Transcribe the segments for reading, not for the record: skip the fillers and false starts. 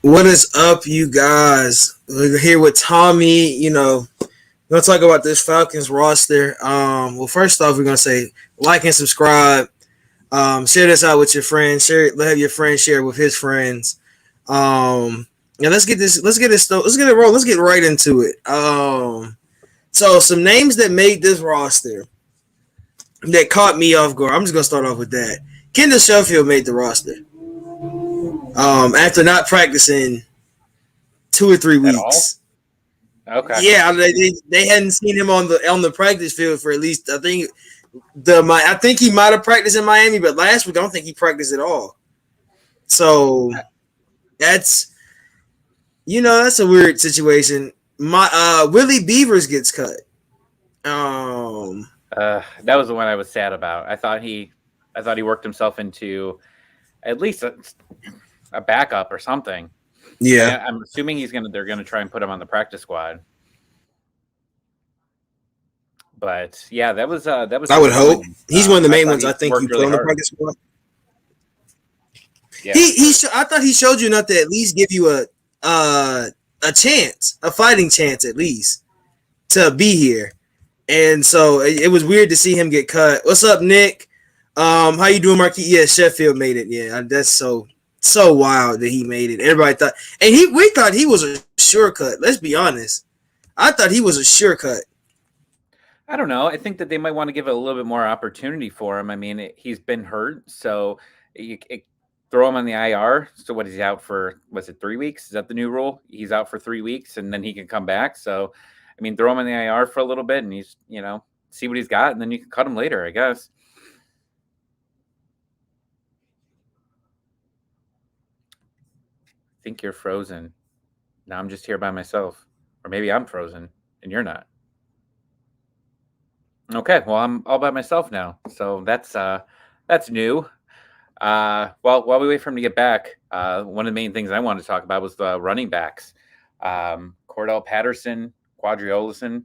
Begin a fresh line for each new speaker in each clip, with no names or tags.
What is up, you guys? We're here with Tommy. We're gonna talk about this Falcons roster. Well, first off, we're gonna say like and subscribe. Share this out with your friends. Have your friends share with his friends. Yeah, let's get this. Let's get this. Let's get it roll. Let's get right into it. So some names that made this roster that caught me off guard. I'm just gonna start off with that. Kendall Sheffield made the roster. After not practicing 2 or 3
At all?
weeks.
Okay.
Yeah, they hadn't seen him on the practice field for at least I think he might have practiced in Miami, but last week I don't think he practiced at all. So that's that's a weird situation. My Willie Beavers gets cut. Um,
That was the one I was sad about. I thought he worked himself into at least a backup or something.
yeah,
I'm assuming they're gonna try and put him on the practice squad. But yeah, that was
I would hope
disappointing.
he's one of the
I
main
thought
ones. I
he
think you
worked
put
really
on the
hard.
practice squad.
Yeah.
I thought he showed you enough to at least give you a chance, a fighting chance at least to be here. And so it was weird to see him get cut. What's up, Nick? How you doing, Marquis? Yeah, Sheffield made it. Yeah, that's so wild that he made it. Everybody thought, and we thought he was a sure cut. Let's be honest. I thought he was a sure cut.
I don't know. I think that they might want to give it a little bit more opportunity for him. I mean, he's been hurt, so throw him on the IR. So what is he out for? Was it 3 weeks? Is that the new rule? He's out for 3 weeks, and then he can come back. So, I mean, throw him on the IR for a little bit, and he's see what he's got, and then you can cut him later, I guess. I think you're frozen. Now I'm just here by myself, or maybe I'm frozen and you're not. Okay, well I'm all by myself now, so that's new. Well, while we wait for him to get back, one of the main things I wanted to talk about was the running backs. Cordell Patterson, Quadri Olison.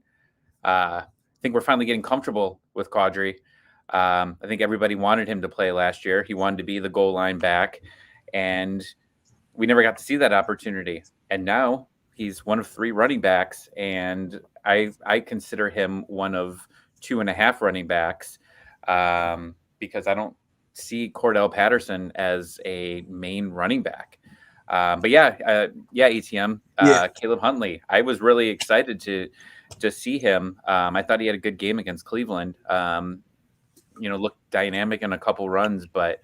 I think we're finally getting comfortable with Quadri. I think everybody wanted him to play last year. He wanted to be the goal line back, and we never got to see that opportunity. And now he's one of three running backs, and I consider him one of two and a half running backs, because I don't see Cordell Patterson as a main running back. But yeah, ATM,
Yeah,
Caleb Huntley. I was really excited to see him. I thought he had a good game against Cleveland. Looked dynamic in a couple runs, but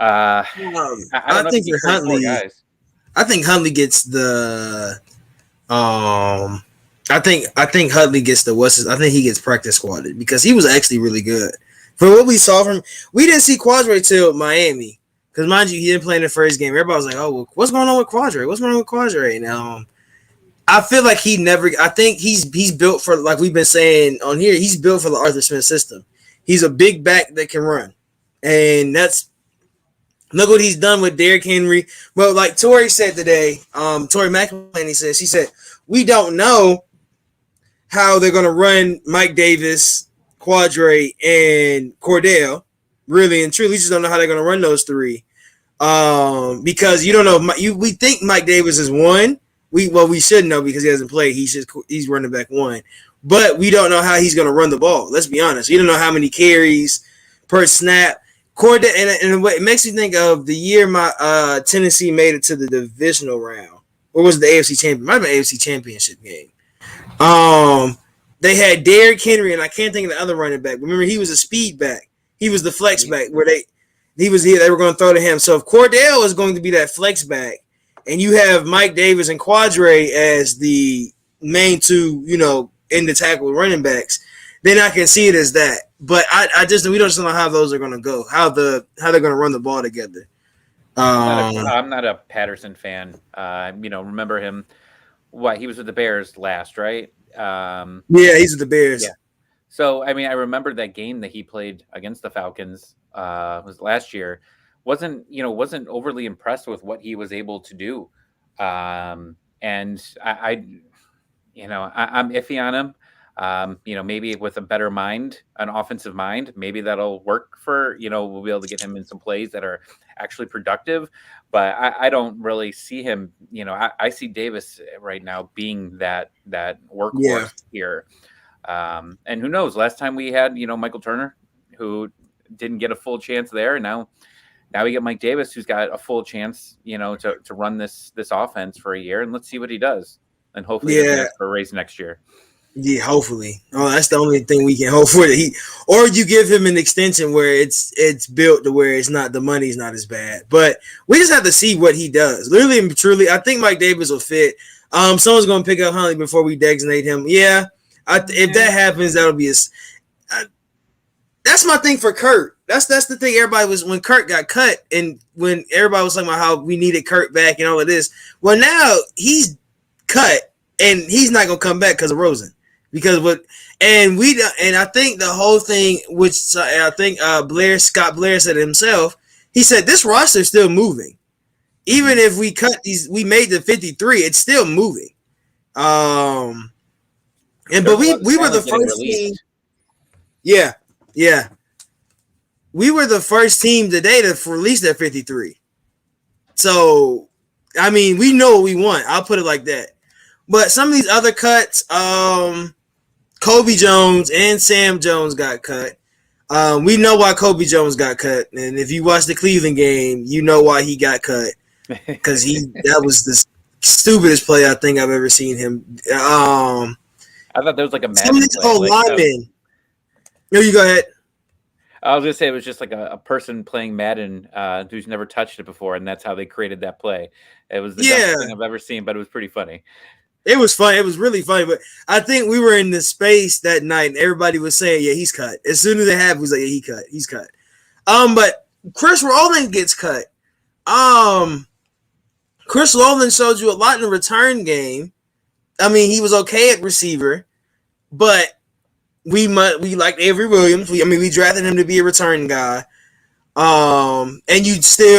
I
I
don't know if he
think
can
for
carry four
Huntley,
guys.
I think Huntley gets the um. I think Huntley gets I think he gets practice squatted because he was actually really good. For what we saw from, we didn't see Quadre till Miami. Because mind you, he didn't play in the first game. Everybody was like, "Oh, well, what's going on with Quadre? What's going on with Quadre?" And I feel like he never. I think he's built for, like we've been saying on here. He's built for the Arthur Smith system. He's a big back that can run, and that's look what he's done with Derrick Henry. Well, like Tori said today, Tori McElhaney said, she said, we don't know how they're gonna run Mike Davis, Quadre, and Cordell. Really and truly, we just don't know how they're gonna run those three. Because you don't know. We think Mike Davis is one. We should know because he hasn't played. He's running back one, but we don't know how he's gonna run the ball. Let's be honest. We don't know how many carries per snap. Cordell, and what it makes me think of the year my Tennessee made it to the divisional round, or was it the AFC champion? Might have been AFC championship game. Um, they had Derrick Henry, and I can't think of the other running back. Remember, he was a speed back. He was the flex back where he was here. They were going to throw to him. So if Cordell is going to be that flex back, and you have Mike Davis and Quadre as the main two, in the tackle running backs, then I can see it as that. But we don't know how those are going to go, how they're going to run the ball together.
I'm not a Patterson fan. Remember him? What, he was with the Bears last, right?
Yeah, he's with the Bears.
Yeah. So I mean, I remember that game that he played against the Falcons was last year. Wasn't overly impressed with what he was able to do, and I'm iffy on him. Maybe with a better mind, an offensive mind, maybe that'll work for, we'll be able to get him in some plays that are actually productive. But I don't really see him. I see Davis right now being that
Yeah.
workhorse here. And who knows? Last time we had Michael Turner, who didn't get a full chance there, and now we get Mike Davis, who's got a full chance, to run this offense for a year, and let's see what he does, and hopefully he doesn't ask for a raise next year.
Yeah, hopefully. Oh, that's the only thing we can hope for. That or you give him an extension where it's built to where it's not, the money's not as bad. But we just have to see what he does. Literally and truly, I think Mike Davis will fit. Someone's going to pick up Huntley before we designate him. Yeah, if that happens, that'll be that's my thing for Kurt. That's the thing. Everybody was, when Kurt got cut, and when everybody was talking about how we needed Kurt back and all of this. Well, now he's cut, and he's not gonna come back because of Rosen. Because I think the whole thing, which I think Scott Blair said it himself, he said this roster is still moving. Even if we cut these, we made the 53, it's still moving. But we were the first team. Yeah. We were the first team today to release that 53. So, I mean, we know what we want. I'll put it like that. But some of these other cuts, Kobe Jones and Sam Jones got cut. We know why Kobe Jones got cut, and if you watch the Cleveland game, you know why he got cut, because that was the stupidest play I think I've ever seen him.
I thought there was like a
some of these old linemen. No, you go ahead.
I was gonna say it was just like a person playing Madden who's never touched it before, and that's how they created that play. It was the dumbest thing I've ever seen, but it was pretty funny.
It was fun. It was really funny. But I think we were in the space that night, and everybody was saying, "Yeah, he's cut." As soon as it happened, was like, "Yeah, he's cut." But Chris Rowland gets cut. Chris Rowland showed you a lot in the return game. I mean, he was okay at receiver, but we liked Avery Williams. We drafted him to be a return guy. And I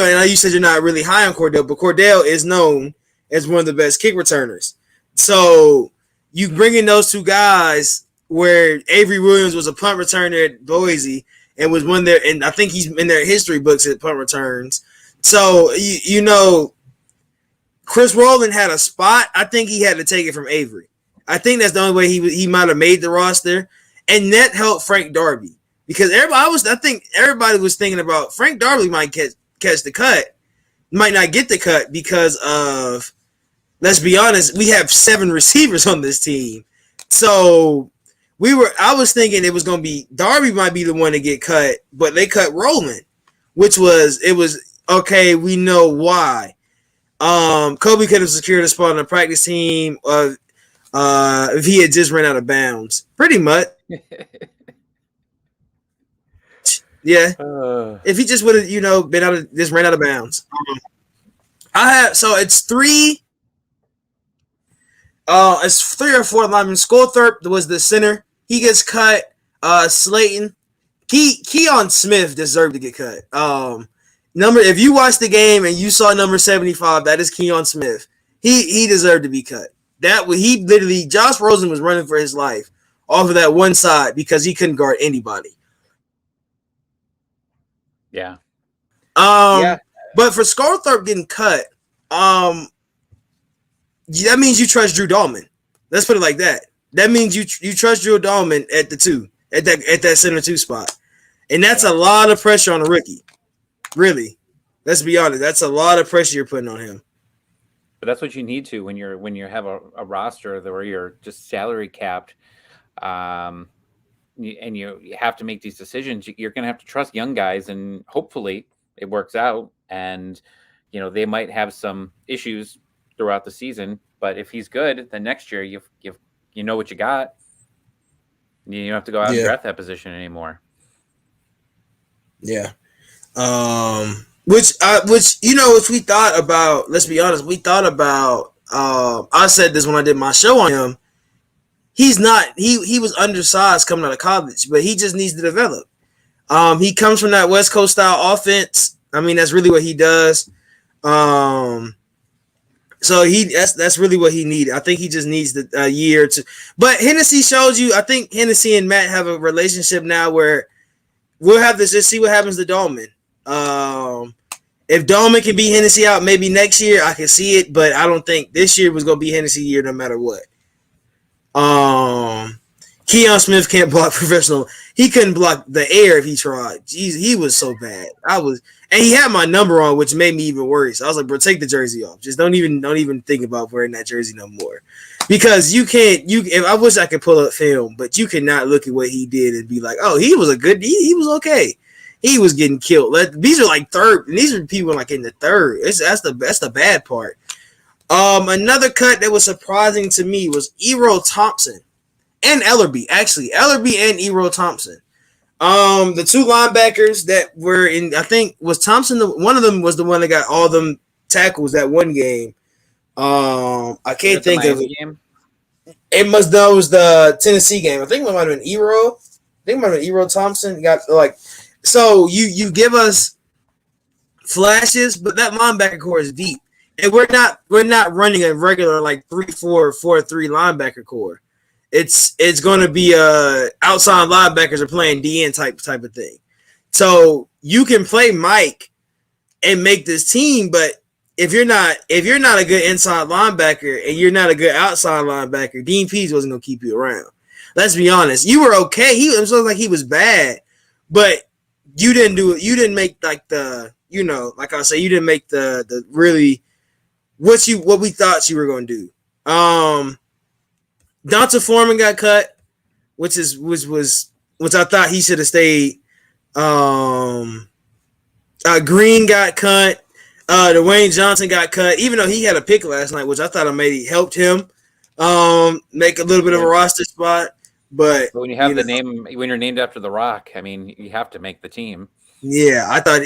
know you said you're not really high on Cordell, but Cordell is known as one of the best kick returners. So you bring in those two guys, where Avery Williams was a punt returner at Boise and was one there, and I think he's in their history books at punt returns. So Chris Rowland had a spot. I think he had to take it from Avery. I think that's the only way he might have made the roster, and that helped Frank Darby, because I think everybody was thinking about Frank Darby might catch the cut, might not get the cut because of. Let's be honest, we have 7 receivers on this team. So I was thinking it was going to be Darby might be the one to get cut, but they cut Rowland, it was okay, we know why. Kobe could have secured a spot on the practice team if he had just ran out of bounds. Pretty much. Yeah. If he just would have, just ran out of bounds. It's 3 or 4 linemen. Skolthorpe was the center. He gets cut. Slayton. Keon Smith deserved to get cut. If you watched the game and you saw number 75, that is Keon Smith. He deserved to be cut. Josh Rosen was running for his life off of that one side because he couldn't guard anybody.
Yeah.
But for Skolthorpe getting cut, that means you trust Drew Dahlman. Let's put it like that. That means you trust Drew Dahlman at the 2, at that center 2 spot, and that's a lot of pressure on a rookie. Really, let's be honest. That's a lot of pressure you're putting on him.
But that's what you need to when you have a roster where you're just salary capped, and you have to make these decisions. You're going to have to trust young guys, and hopefully it works out. And they might have some issues throughout the season, but if he's good, then next year you know what you got. You don't have to go out and draft that position anymore.
Yeah. Which we thought about. Let's be honest, we thought about. I said this when I did my show on him. He's not. He was undersized coming out of college, but he just needs to develop. He comes from that West Coast style offense. I mean, that's really what he does. So that's really what he needed. I think he just needs a year to. But Hennessy showed you. I think Hennessy and Matt have a relationship now where we'll have this. Just see what happens to Dahlman. If Doman can beat Hennessy out, maybe next year I can see it, but I don't think this year was gonna be Hennessy year no matter what. Um, Keon Smith can't block professional. He couldn't block the air if he tried. Jeez, he was so bad. And he had my number on, which made me even worse. I was like, bro, take the jersey off. Just don't even think about wearing that jersey no more. Because you can't. If I wish I could pull up film, but you cannot look at what he did and be like, oh, he was a good. He was okay. He was getting killed. These are like third. And these are people like in the third. That's the bad part. Another cut that was surprising to me was Ero Thompson and Ellerby. Actually, Ellerby and Ero Thompson. The two linebackers that were in, I think, was Thompson. One of them was the one that got all them tackles that one game. I can't think of it. Game? It must that was the Tennessee game. I think it might have been Ero. I think it might have been Ero Thompson. Got like, so you give us flashes, but that linebacker core is deep. And we're not running a regular like 3-4, 4-3 linebacker core. It's going to be outside linebackers are playing DN type of thing. So you can play Mike and make this team, but if you're not a good inside linebacker and you're not a good outside linebacker, Dean Pease wasn't going to keep you around. Let's be honest. You were okay. It was like he was bad, but you didn't do it. You didn't make like the like I say, you didn't make the really what we thought you were going to do. Donta Foreman got cut, which I thought he should have stayed. Green got cut. Dwayne Johnson got cut, even though he had a pick last night, which I thought maybe helped him make a little bit of a roster spot. But
when you have the name, when you're named after The Rock, I mean, you have to make the team.
Yeah, I thought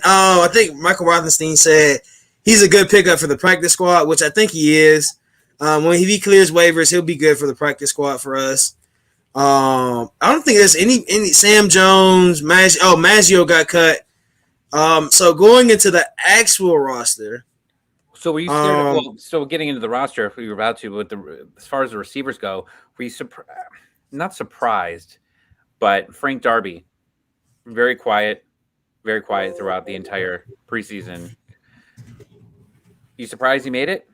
I think Michael Rothstein said he's a good pickup for the practice squad, which I think he is. When he clears waivers, he'll be good for the practice squad for us. I don't think there's any Sam Jones, Maggio got cut. So going into the actual roster.
So were you scared? So getting into the roster, if we were about to, as far as the receivers go, were you not surprised, but Frank Darby, very quiet throughout the entire preseason. You surprised he made it?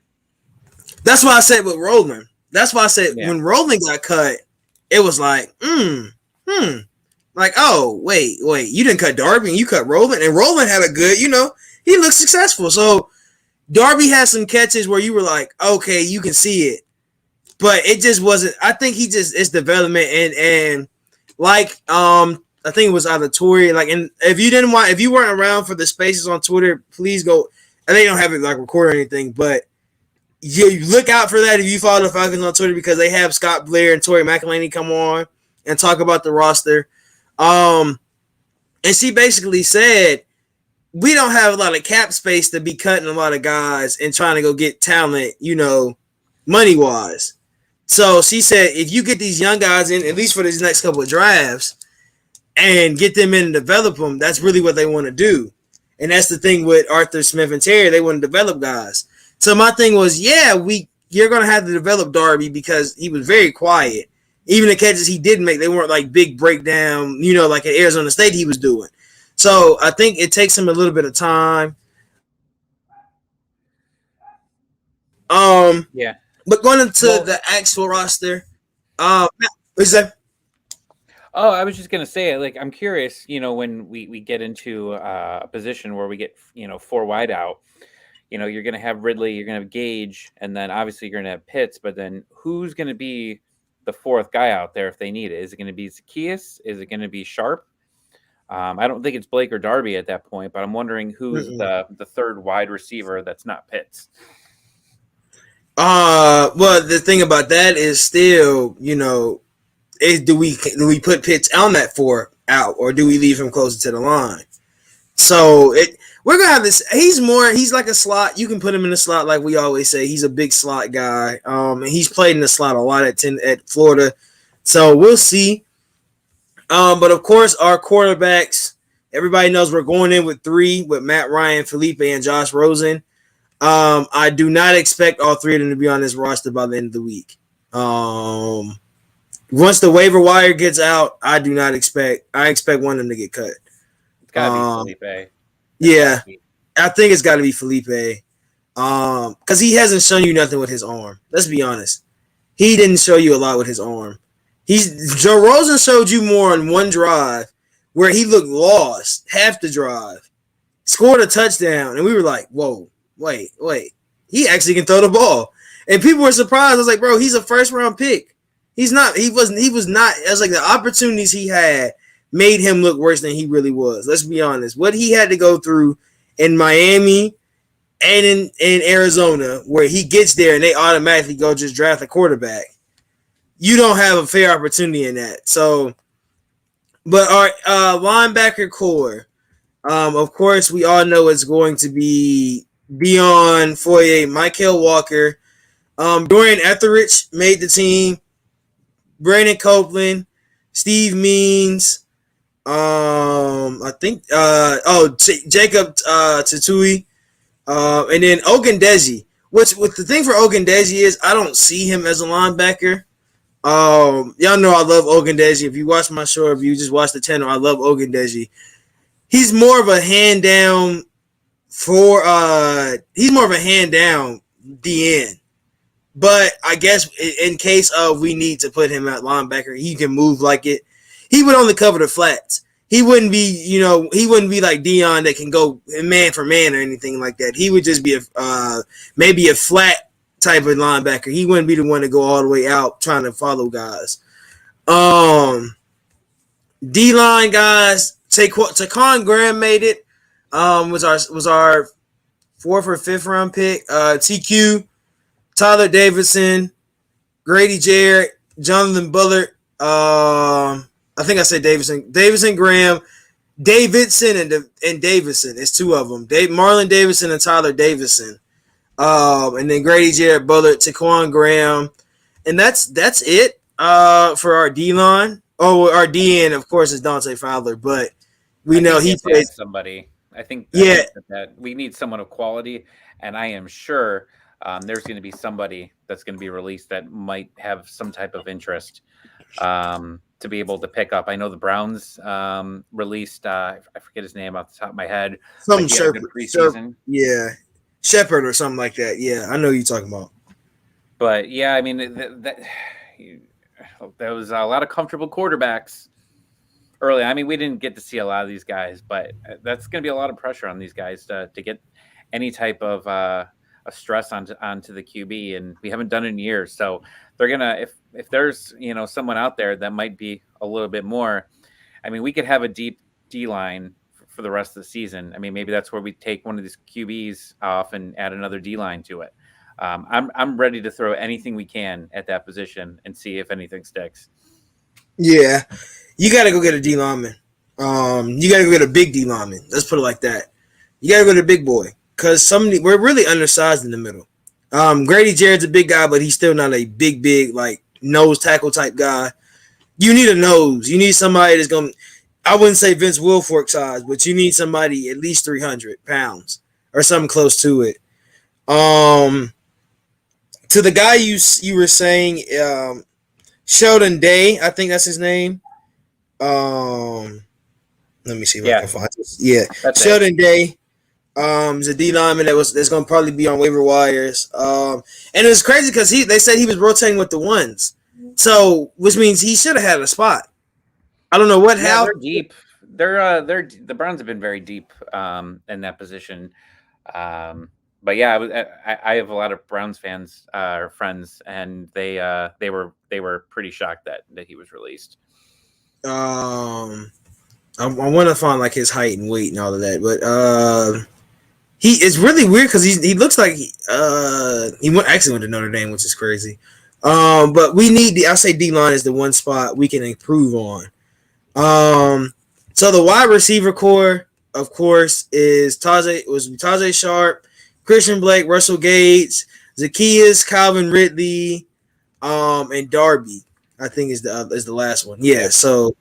That's why I said with Roland. That's why I said when Roland got cut, it was like, like, oh, wait, you didn't cut Darby and you cut Roland, and Roland had a good, he looked successful. So Darby had some catches where you were like, okay, you can see it, but it just wasn't. I think it's development and like I think it was either Tory, like, and if you weren't around for the spaces on Twitter, please go. And they don't have it like recorded or anything, but you look out for that if you follow the Falcons on Twitter, because they have Scott Blair and Tori McElhaney come on and talk about the roster. And she basically said, we don't have a lot of cap space to be cutting a lot of guys and trying to go get talent, money-wise. So she said, if you get these young guys in, at least for these next couple of drafts, and get them in and develop them, that's really what they want to do. And that's the thing with Arthur Smith and Terry. They want to develop guys. So my thing was, you're going to have to develop Darby because he was very quiet. Even the catches he did make, they weren't like big breakdown, like at Arizona State he was doing. So I think it takes him a little bit of time. But going into the actual roster, what's that?
Oh, I was just going to say, like, I'm curious, when we get into a position where we get, 4 wide out, you're going to have Ridley, you're going to have Gage, and then obviously you're going to have Pitts, but then who's going to be the fourth guy out there if they need it? Is it going to be Zacchaeus? Is it going to be Sharp? I don't think it's Blake or Darby at that point, but I'm wondering who's the third wide receiver that's not Pitts.
Well, the thing about that is still, do we put Pitts on that 4 out, or do we leave him closer to the line? So we're gonna have this. He's like a slot. You can put him in the slot, like we always say. He's a big slot guy. And he's played in the slot a lot at Florida. So we'll see. But of course, our quarterbacks, everybody knows we're going in with 3 with Matt Ryan, Felipe, and Josh Rosen. I do not expect all 3 of them to be on this roster by the end of the week. Once the waiver wire gets out, I expect one of them to get cut.
It's gotta be Felipe. It's got
Yeah,
to be.
I think it's got to be Felipe. Because he hasn't shown you nothing with his arm. Let's be honest. He didn't show you a lot with his arm. Joe Rosen showed you more on one drive where he looked lost half the drive, scored a touchdown, and we were like, "Whoa, wait, he actually can throw the ball." And people were surprised. I was like, "Bro, he's a first round pick. He's not. He wasn't. He was not. It was like the opportunities he had made him look worse than he really was. Let's be honest. What he had to go through in Miami and in Arizona, where he gets there and they automatically go just draft a quarterback. You don't have a fair opportunity in that. So, but our linebacker core, of course, we all know it's going to be Dion Foye, Michael Walker, Dorian Etheridge made the team, Brandon Copeland, Steve Means, I think, Jacob Tatui. And then Ogundeji, which with the thing for Ogundeji is I don't see him as a linebacker. Y'all know I love Ogundeji. If you watch my show, if you just watch the channel, I love Ogundeji. He's more of a hand down DN. But I guess in case of we need to put him at linebacker, he can move like it. He would only cover the flats. He wouldn't be like Dion that can go man for man or anything like that. He would just be maybe a flat type of linebacker. He wouldn't be the one to go all the way out trying to follow guys. D-line guys, Taquan Graham made it. Was our 4th or 5th round pick. TQ, Tyler Davidson, Grady Jarrett, Jonathan Bullard. I think I said Davidson Graham, Davidson and Davison. It's 2 of them. Marlon Davidson and Tyler Davidson. And then Grady Jarrett, Bullard, Taquan Graham, and that's it. For our D line. Oh, our DN, of course, is Dante Fowler, but we know he plays
somebody. I think
yeah.
that we need someone of quality, and I am sure there's going to be somebody that's going to be released that might have some type of interest. To be able to pick up. I know the Browns released, I forget his name off the top of my head.
Some preseason. Yeah. Shepard or something like that. Yeah, I know who you're talking about.
But, yeah, I mean, there was a lot of comfortable quarterbacks early. I mean, we didn't get to see a lot of these guys, but that's going to be a lot of pressure on these guys to get any type of a stress onto the QB, and we haven't done it in years. So they're gonna if there's someone out there that might be a little bit more. I mean, we could have a deep D line for the rest of the season. I mean, maybe that's where we take one of these QBs off and add another D line to it. I'm ready to throw anything we can at that position and see if anything sticks.
Yeah, you got to go get a D lineman. You got to go get a big D lineman. Let's put it like that. You got to go to the big boy. Because we're really undersized in the middle. Grady Jarrett's a big guy, but he's still not a big, like, nose tackle type guy. You need a nose. You need somebody that's going to – I wouldn't say Vince Wilfork size, but you need somebody at least 300 pounds or something close to it. To the guy you were saying, Sheldon Day, I think that's his name. Let me see if I can find this. Yeah, Sheldon Day. He's a D lineman that's going to probably be on waiver wires. And it was crazy because they said he was rotating with the ones, so which means he should have had a spot. I don't know how
they're deep. The Browns have been very deep in that position. But yeah, I have a lot of Browns fans or friends, and they were pretty shocked that he was released.
I want to find like his height and weight and all of that, but it's really weird because he looks like he went to Notre Dame, which is crazy. But we need I say D line is the one spot we can improve on. So the wide receiver core, of course, is Tajay Sharp, Christian Blake, Russell Gates, Zacchaeus, Calvin Ridley, and Darby, I think is the last one. Yeah, so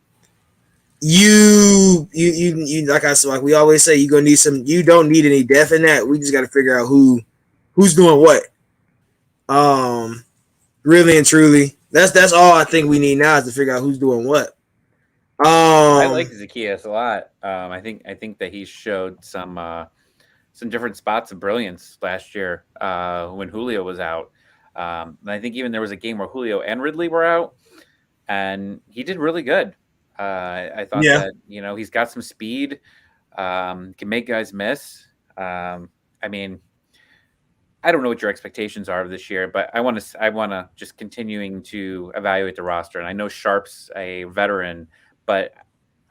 you like we always say, you're gonna need some. You don't need any depth in that. We just got to figure out who's doing what. Really and truly, that's all I think we need now is to figure out who's doing what.
I like
Um,
Zacchaeus a lot. I think that he showed some different spots of brilliance last year when Julio was out. And I think even there was a game where Julio and Ridley were out, and he did really good. I thought
yeah,
that he's got some speed, can make guys miss. I mean, I don't know what your expectations are of this year, but I want to just continuing to evaluate the roster. And I know Sharp's a veteran, but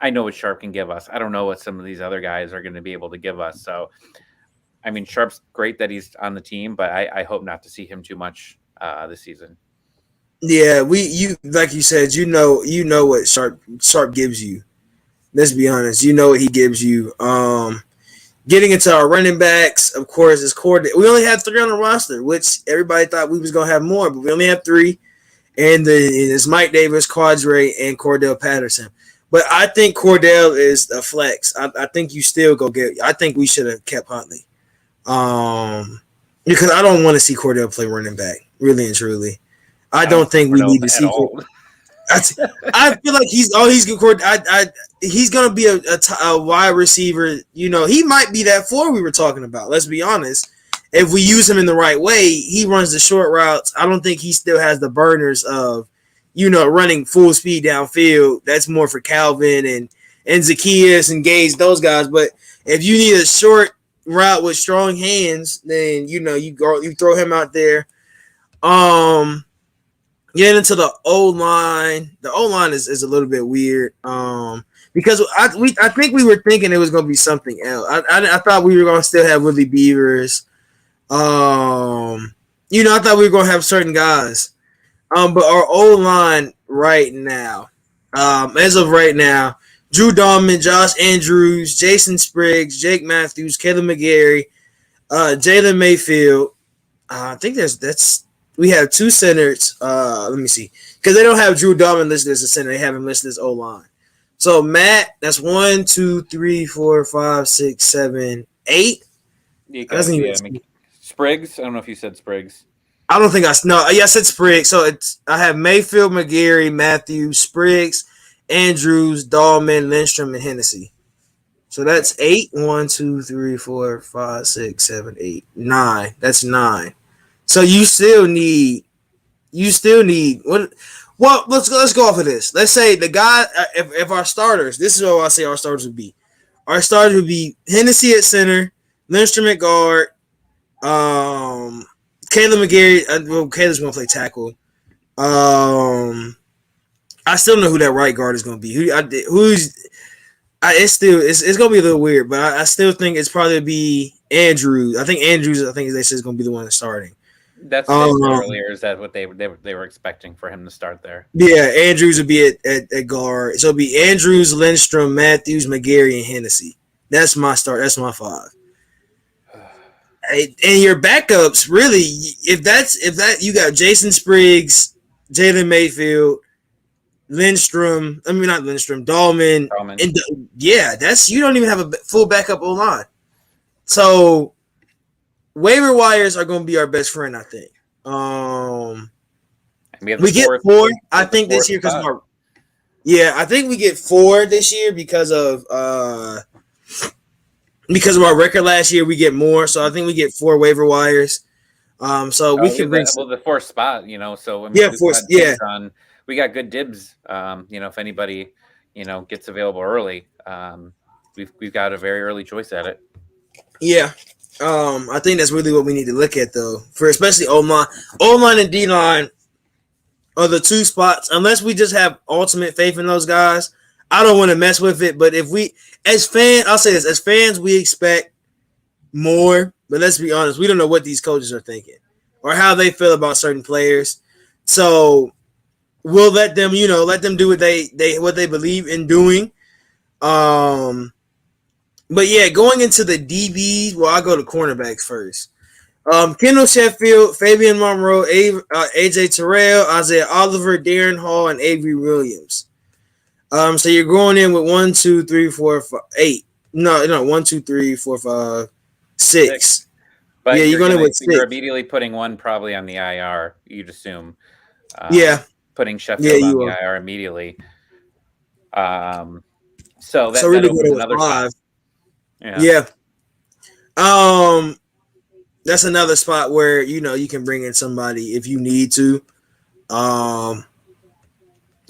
I know what Sharp can give us. I don't know what some of these other guys are going to be able to give us. So I mean, Sharp's great that he's on the team, but I hope not to see him too much this season.
yeah. You like you said, you know what Sharp gives you. Let's be honest, you know what he gives you. Getting into our running backs, of course, is Cord. We only have three on the roster, which everybody thought we was gonna have more, but we only have three. And it's Mike Davis, Quadre, and Cordell Patterson. But I think Cordell is a flex. I think you still go get. I think we should have kept Huntley. Because I don't want to see Cordell play running back, really and truly. I
I don't
don't think we
know
need to
at
see.
all.
I, I feel like he's good. He's gonna be a wide receiver. You know, he might be that four we were talking about. Let's be honest. If we use him in the right way, he runs the short routes. I don't think he still has the burners of, running full speed downfield. That's more for Calvin and Zacchaeus and Gage, those guys. But if you need a short route with strong hands, then you throw him out there. Um, Getting into the O line, the O line is a little bit weird. Because I think we were thinking it was gonna be something else. I thought we were gonna still have Willie Beavers. I thought we were gonna have certain guys. But our O line right now, as of right now, Drew Dahlman, Josh Andrews, Jason Spriggs, Jake Matthews, Caleb McGarry, Jalen Mayfield. I think that's we have two centers. Let me see, because they don't have Drew Dahlman listed as a center; they have him listed as O line. So Matt, that's 1, 2, 3, 4, 5, 6, 7, 8.
You
I
got
doesn't even.
Spriggs. I don't know if you said Spriggs.
I don't think I no. Yeah, I said Spriggs. So I have Mayfield, McGarry, Matthews, Spriggs, Andrews, Dahlman, Lindstrom, and Hennessy. So
Okay.
that's 8. 1, 2, 3, 4, 5, 6, 7, 8, 9. That's 9. So you still need what? Well, let's go off of this. Let's say the guy, if our starters, this is what I say our starters would be. Our starters would be Hennessy at center, Lindstrom at guard, um, Caleb McGarry. Well, Caleb's gonna play tackle. I still don't know who that right guard is gonna be. It's gonna be a little weird, but I still think it's probably be Andrews. I think Andrews. I think they said is gonna be the one that's starting.
That's what they said
Um,
earlier. Is that what they were expecting for him to start there?
Yeah, Andrews would be at guard. So it'd be Andrews, Lindstrom, Matthews, McGarry, and Hennessy. That's my start. That's my 5. And your backups, really, if that you got Jason Spriggs, Jalen Mayfield, Lindstrom. I mean not Lindstrom, Dahlman,
Roman.
and yeah, that's you don't even have a full backup O line. So waiver wires are going to be our best friend, I think.
We have the
We get
fourth.
4,
We
I
have the
think, this
fourth
year because of
spot.
our. Yeah, I think we get 4 this year because of our record last year. We get more, so I think we get 4 waiver wires. So we
We
can
have
bring.
the fourth spot. So I mean,
Yeah, 4. Yeah,
we got good dibs. If anybody gets available early, we've got a very early choice at it.
yeah. I think that's really what we need to look at though, for especially O line and D line are the 2 spots. Unless we just have ultimate faith in those guys, I don't want to mess with it. But if we, as fans, I'll say this: as fans, we expect more. But let's be honest, we don't know what these coaches are thinking or how they feel about certain players. So we'll let them, let them do what they believe in doing. But yeah, going into the DBs, well, I'll go to cornerbacks first. Kendall Sheffield, Fabian Monroe, AJ Terrell, Isaiah Oliver, Darren Hall, and Avery Williams. So you're going in with 1, 2, 3, 4, 5, 8. No, 1, 2, 3, 4, 5, 6. Yeah,
But
you're going in with 6.
you're immediately putting one probably on the IR. You'd assume.
Yeah,
Putting
yeah,
Sheffield on
you
the
are.
IR immediately. So
So
that
really good
opens
it was
another spot.
5.
Yeah.
Yeah. Um, that's another spot where you can bring in somebody if you need to. Um,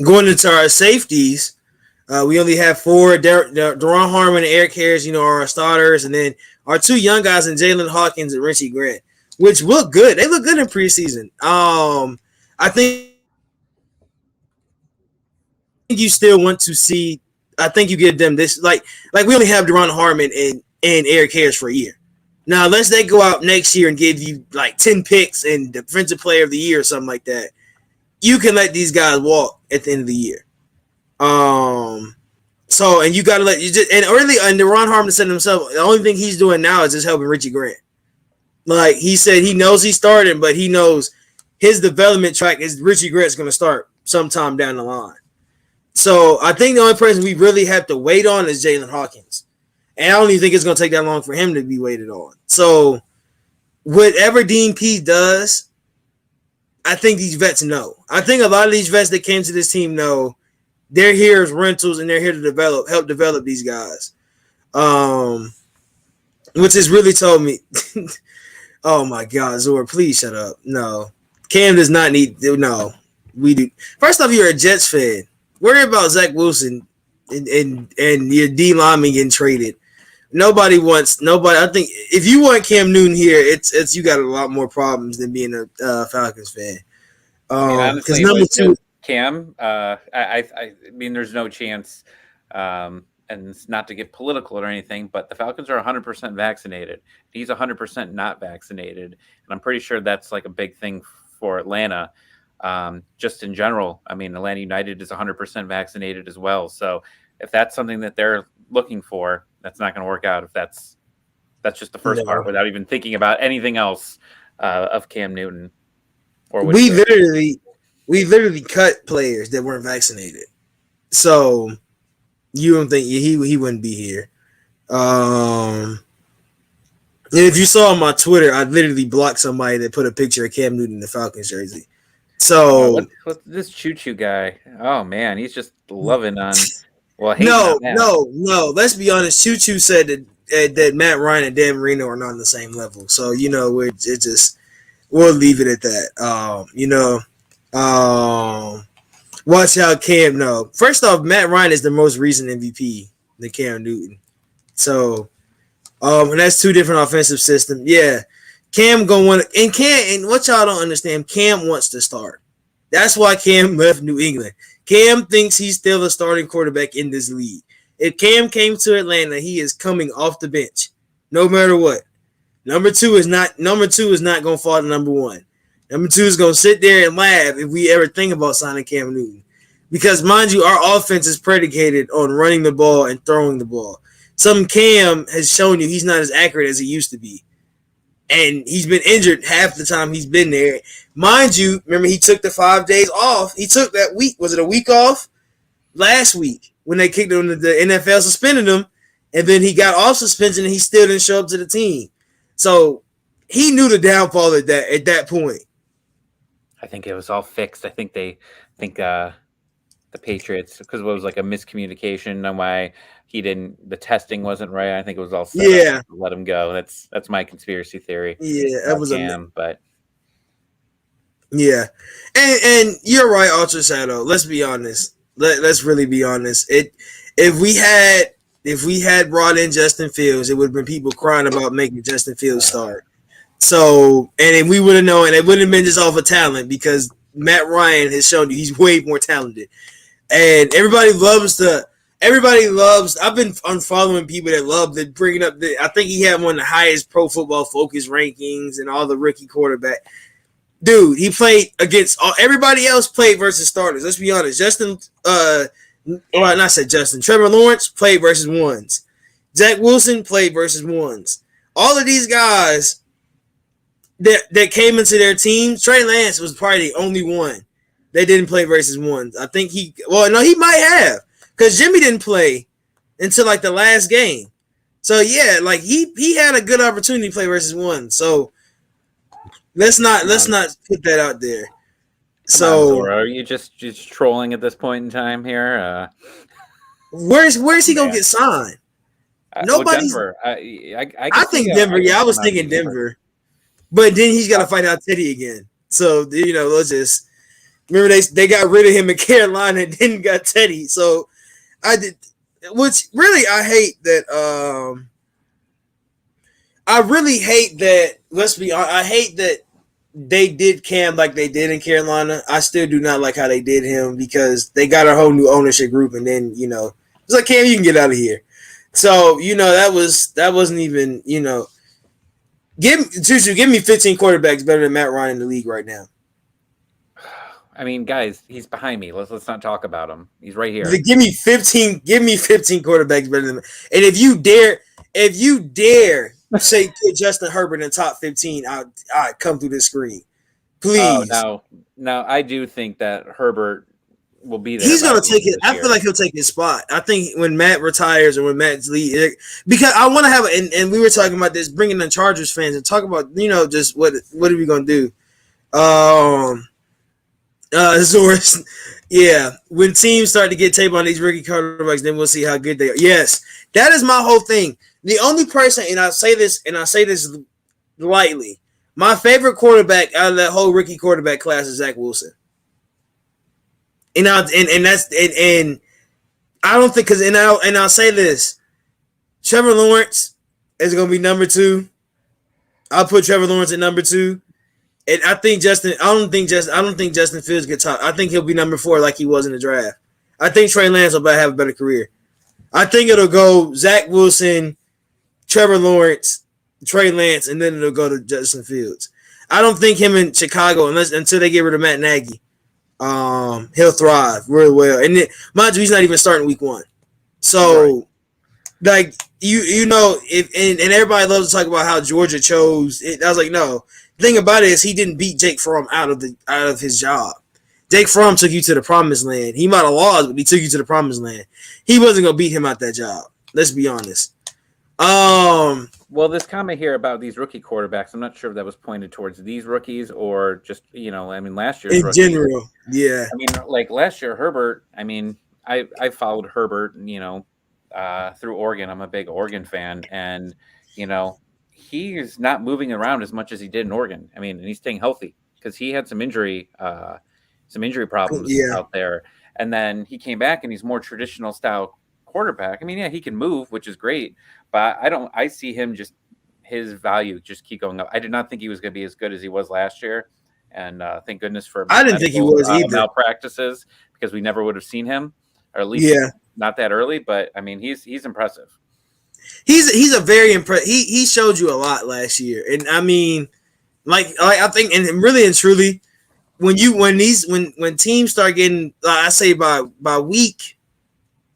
going into our safeties, we only have 4. Deron Harmon and Eric Harris, are our starters, and then our 2 young guys and Jalen Hawkins and Richie Grant, which look good. They look good in preseason. I think you still want to see. I think you give them this like we only have Deron Harmon and Eric Harris for a year. Now, unless they go out next year and give you like 10 picks and defensive player of the year or something like that, you can let these guys walk at the end of the year. Um, so and you got to let you just and early and Ron Harmon said himself, the only thing he's doing now is just helping Richie Grant. Like he said, he knows he's starting, but he knows his development track is Richie Grant's going to start sometime down the line. So I think the only person we really have to wait on is Jalen Hawkins, and I don't even think it's going to take that long for him to be waited on. So whatever Dean P does, I think these vets know. I think a lot of these vets that came to this team know they're here as rentals and they're here to help develop these guys. Which has really told me, oh my God, Zor, please shut up. No, Cam does not need. No, we do. First off, you're a Jets fan. Worry about Zach Wilson and your D lineman getting traded. Nobody. I think if you want Cam Newton here, it's you got a lot more problems than being a Falcons fan.
I mean,
Because
honestly,
number
with
2,
Cam, I mean, there's no chance, and it's not to get political or anything, but the Falcons are 100% vaccinated. He's 100% not vaccinated, and I'm pretty sure that's like a big thing for Atlanta. Just in general, I mean, Atlanta United is 100% vaccinated as well. So if that's something that they're looking for, that's not going to work out. If that's just the first part,
no.
without even thinking about anything else of Cam Newton. Or
we literally cut players that weren't vaccinated. So you don't think he wouldn't be here. And if you saw on my Twitter, I literally blocked somebody that put a picture of Cam Newton in the Falcons jersey. So
what's this choo choo guy? Oh man, he's just loving on. Well, hating
no,
on that.
no. Let's be honest. Choo Choo said that Matt Ryan and Dan Marino are not on the same level. So we'll leave it at that. Watch how Cam. No, first off, Matt Ryan is the most recent MVP than Cam Newton. So, and that's 2 different offensive systems. Yeah, Cam gonna want and what y'all don't understand, Cam wants to start. That's why Cam left New England. Cam thinks he's still a starting quarterback in this league. If Cam came to Atlanta, he is coming off the bench, no matter what. Number two is not going to fall to number 1. Number 2 is going to sit there and laugh if we ever think about signing Cam Newton. Because, mind you, our offense is predicated on running the ball and throwing the ball. Cam has shown you he's not as accurate as he used to be. And he's been injured half the time he's been there. Mind you, remember he took the 5 days off. He took that week. Was it a week off? Last week when they kicked him, the NFL suspended him. And then he got off suspension and he still didn't show up to the team. So he knew the downfall at that point.
I think it was all fixed. I think the Patriots, because it was like a miscommunication on why the testing wasn't right. I think it was all set up to let him go. That's my conspiracy theory.
Yeah, that was
but
yeah, and you're right, Ultra Shadow. Let's be honest. Let's really be honest. If we had brought in Justin Fields, it would have been people crying about making Justin Fields start. So, and we would have known, it wouldn't have been just off of talent because Matt Ryan has shown you he's way more talented. And everybody loves. I've been unfollowing people that love bringing up. I think he had one of the highest Pro Football Focus rankings and all the rookie quarterback. Dude, he played against everybody else. Played versus starters. Let's be honest. Trevor Lawrence played versus ones. Zach Wilson played versus ones. All of these guys that came into their team, Trey Lance was probably the only one that didn't play versus ones. I think he might have, because Jimmy didn't play until like the last game. So yeah, like he had a good opportunity to play versus ones. So let's not put that out there.
Come on, Zoro, are you just trolling at this point in time here?
Where's he gonna
Man.
get signed?
Well,
Nobody's.
Denver. I
I
could see
think Denver.
I could
Yeah, I
see him
was
out of
thinking
Denver.
Denver, but then he's got
Uh,
to fight out Teddy again. So let's just remember they got rid of him in Carolina and then got Teddy. So I did, which really I hate that. I really hate that. Let's be honest. I hate that they did Cam like they did in Carolina. I still do not like how they did him because they got a whole new ownership group, and then it's like Cam, you can get out of here. So that wasn't even give me 15 quarterbacks better than Matt Ryan in the league right now.
I mean, guys, he's behind me. Let's not talk about him. He's right here.
Give me 15 quarterbacks better than him. And if you dare say put Justin Herbert in top 15, I'll come through this screen.
Oh,
Please.
now I do think that Herbert will be there
He's
by
gonna
the end
take
of
it.
this
I feel
year.
like he'll take his spot. I think when Matt retires or when Matt's leave, because I want to have and we were talking about this, bringing in Chargers fans and talk about just what are we gonna do? Um, so yeah, when teams start to get tape on these rookie quarterbacks, then we'll see how good they are. Yes, that is my whole thing. The only person, and I say this lightly, my favorite quarterback out of that whole rookie quarterback class is Zach Wilson. And I don't think I'll say this, Trevor Lawrence is going to be number 2. I'll put Trevor Lawrence at number 2. And I don't think Justin Fields gets top. I think he'll be number 4 like he was in the draft. I think Trey Lance will have a better career. I think it'll go Zach Wilson, Trevor Lawrence, Trey Lance, and then it'll go to Justin Fields. I don't think him in Chicago until they get rid of Matt Nagy. He'll thrive really well. And mind you, he's not even starting week 1. So, right. Like if and everybody loves to talk about how Georgia chose it. I was like, no. The thing about it is he didn't beat Jake Fromm out of his job. Jake Fromm took you to the promised land. He might have lost, but he took you to the promised land. He wasn't gonna beat him out that job. Let's be honest.
Well, this comment here about these rookie quarterbacks, I'm not sure if that was pointed towards these rookies or just, I mean, last year's
in
rookies.
general, yeah.
I mean, like last year, Herbert, I mean, I followed Herbert, through Oregon. I'm a big Oregon fan. And, he's not moving around as much as he did in Oregon. I mean, and he's staying healthy because he had some injury problems
Yeah.
out there. And then he came back and he's more traditional style quarterback. I mean, yeah, he can move, which is great, but I see him just his value just keep going up. I did not think he was going to be as good as he was last year. And thank goodness for
I didn't think he was either.
malpractices because we never would have seen him, or at least
Yeah.
not that early. But I mean, he's impressive.
He's a very impressive. He showed you a lot last year, and I mean, like I think, and really and truly, when teams start getting, I say by week,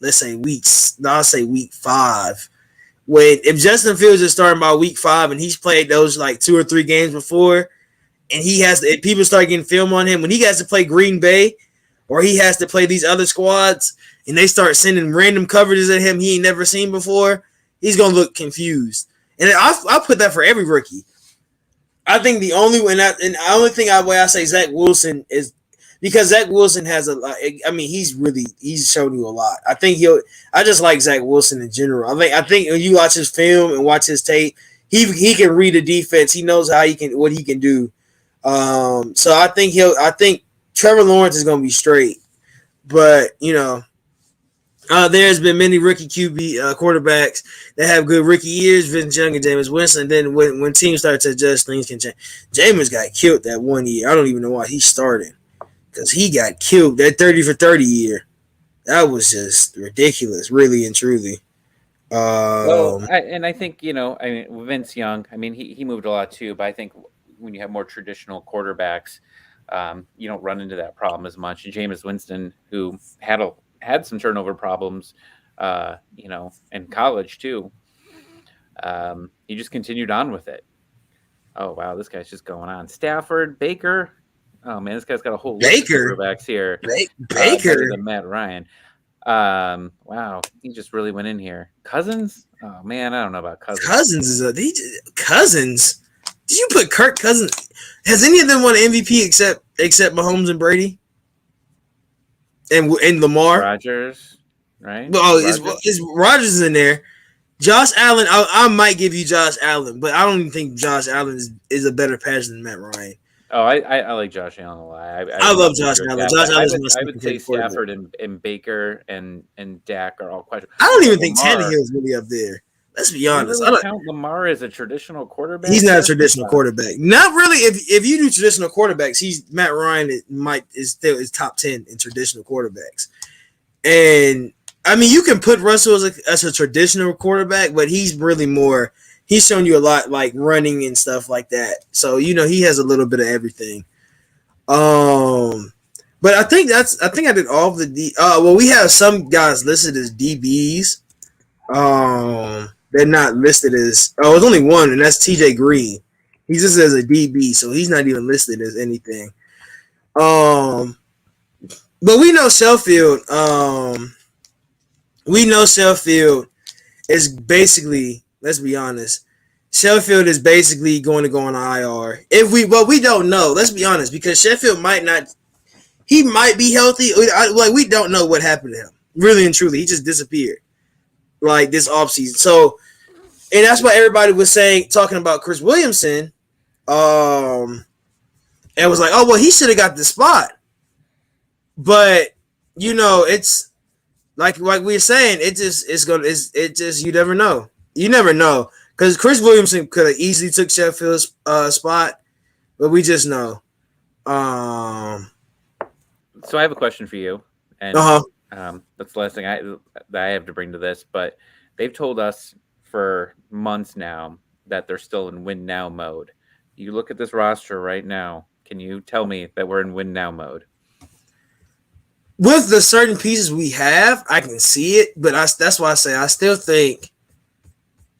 let's say weeks, I'll say week 5. If Justin Fields is starting by week 5 and he's played those like 2 or 3 games before, and if people start getting film on him when he has to play Green Bay or he has to play these other squads and they start sending random coverages at him he ain't never seen before, he's gonna look confused. And I put that for every rookie. I think the only thing I say Zach Wilson is because Zach Wilson has a lot. I mean, he's shown you a lot. I just like Zach Wilson in general. I think when you watch his film and watch his tape, he can read the defense. He knows what he can do. So I think Trevor Lawrence is gonna be straight, but there's been many rookie QB quarterbacks that have good rookie years, Vince Young and Jameis Winston. Then when teams start to adjust, things can change. Jameis got killed that one year. I don't even know why he started because he got killed that 30 for 30 year. That was just ridiculous, really and truly.
I think I mean Vince Young. I mean he moved a lot too, but I think when you have more traditional quarterbacks, you don't run into that problem as much. And Jameis Winston, who had some turnover problems, in college too. He just continued on with it. Oh wow, this guy's just going on. Stafford, Baker. Oh man, this guy's got a whole list of quarterbacks here.
Baker
than Matt Ryan. Wow, he just really went in here. Cousins. Oh man, I don't know about Cousins.
Cousins. Did you put Kirk Cousins? Has any of them won MVP except Mahomes and Brady? And Lamar?
Rodgers. right?
Well,
Rodgers.
it's Rodgers in there. Josh Allen, I might give you Josh Allen, but I don't even think Josh Allen is a better passer than Matt Ryan.
Oh, I like Josh Allen a lot.
I
I'm
love
not really
Josh
sure
Allen.
Stafford.
Josh Allen is my
I
second
would say
favorite quarterback.
Stafford and Baker and Dak are all questionable.
I don't
But
even think
Lamar,
Tannehill is really up there. Let's be
do you
honest. I
really
don't.
count Lamar as a traditional
He's
quarterback
not a
here?
traditional quarterback. Not really. If you do traditional quarterbacks, he's Matt Ryan. Is still is top 10 in traditional quarterbacks. And I mean, you can put Russell as a traditional quarterback, but he's really more. He's shown you a lot, like running and stuff like that. So he has a little bit of everything. Um, but I think I did all of the D. Well, we have some guys listed as DBs. They're not listed as. Oh, it's only one, and that's TJ Green. He's just as a DB, so he's not even listed as anything. Um, but we know Sheffield. We know Sheffield is basically. Let's be honest. Sheffield is basically going to go on IR. We don't know. Let's be honest, because Sheffield might not. He might be healthy. We don't know what happened to him. Really and truly, he just disappeared like this offseason. So, and that's why everybody was talking about Chris Williamson. And was like, oh well, he should have got the spot. But it's like we were saying, it just you never know. You never know because Chris Williamson could have easily took Sheffield's spot, but we just know.
So I have a question for you, and
Uh-huh.
that's the last thing that I have to bring to this. But they've told us for months now that they're still in win now mode. You look at this roster right now. Can you tell me that we're in win now mode?
With the certain pieces we have, I can see it, but that's why I say I still think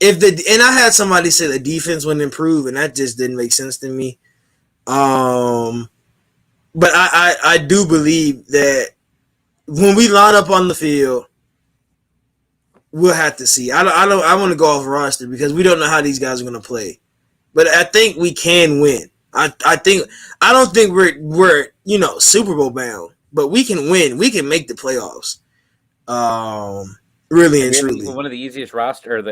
and I had somebody say the defense wouldn't improve, and that just didn't make sense to me. But I do believe that when we line up on the field, we'll have to see. I want to go off roster because we don't know how these guys are going to play, but I think we can win. I don't think we're Super Bowl bound, but we can win. We can make the playoffs. Really and
We have
truly.
one of the easiest rosters,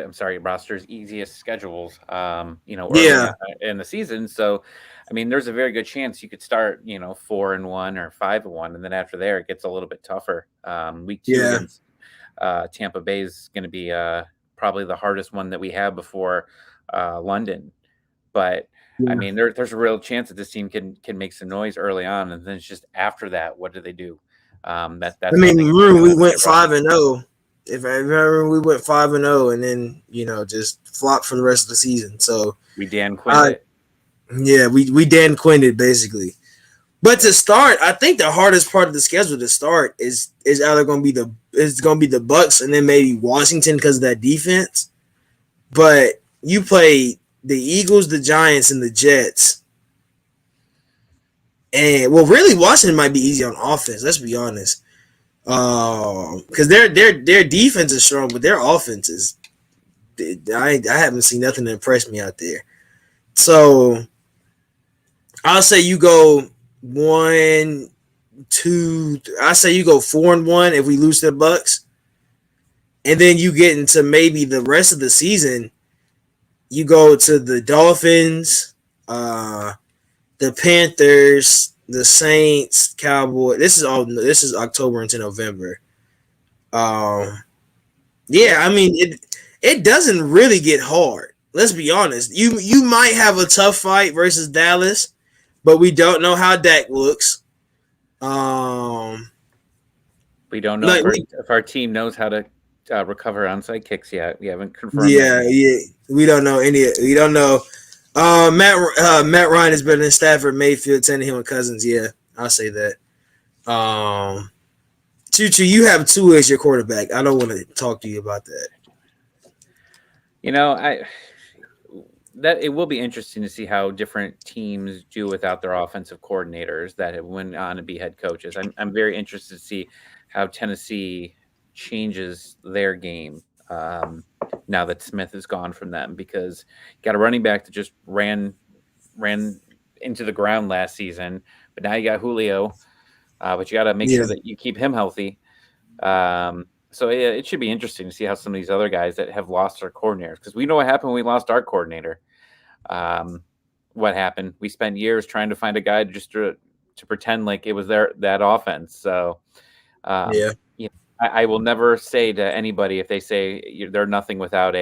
easiest schedules. Early
Yeah,
in the season. So, I mean, there's a very good chance you could start, 4-1 or 5-1, and then after there it gets a little bit tougher. Week 2
yeah,
against Tampa Bay is going to be probably the hardest one that we have before London. But I
yeah.
mean, there's a real chance that this team can make some noise early on, and then it's just after that, what do they do?
I
That's one
mean,
thing
remember we
everyone's
went
wrestling.
5-0. If I remember, we went 5-0, and then just flopped for the rest of the season. So,
We Dan Quinned
uh,
it.
yeah, we Dan Quinned it basically. But to start, I think the hardest part of the schedule to start is either going to be the Bucks and then maybe Washington because of that defense. But you play the Eagles, the Giants, and the Jets, and well, really Washington might be easy on offense. Let's be honest, because their defense is strong, but their offense is. I haven't seen nothing to impress me out there. So I'll say you go 1, 2. I say you go 4-1 if we lose to the Bucks, and then you get into maybe the rest of the season. You go to the Dolphins, the Panthers, the Saints, Cowboys. This is October into November. Um, yeah, I mean it doesn't really get hard. Let's be honest. You might have a tough fight versus Dallas, but we don't know how Dak looks. Um,
We don't know
like we,
if our team knows how to recover onside kicks yet. We haven't confirmed that
yeah,
yet.
yeah, we don't know any. We don't know. Matt Ryan is better than Stafford, Mayfield, Tannehill, and Cousins. Yeah, I'll say that. Um, Choo, you have two as your quarterback. I don't want to talk to you about that.
I that it will be interesting to see how different teams do without their offensive coordinators that have went on to be head coaches. I'm very interested to see how Tennessee changes their game now that Smith is gone from them because you got a running back that just ran into the ground last season, but now you got Julio, but you got to make
Yeah,
sure that you keep him healthy. Um, So it should be interesting to see how some of these other guys that have lost their coordinators, because we know what happened when we lost our coordinator. Um, what happened? We spent years trying to find a guy to pretend like it was that offense. So
Yeah,
you know, I will never say to anybody if they say they're nothing without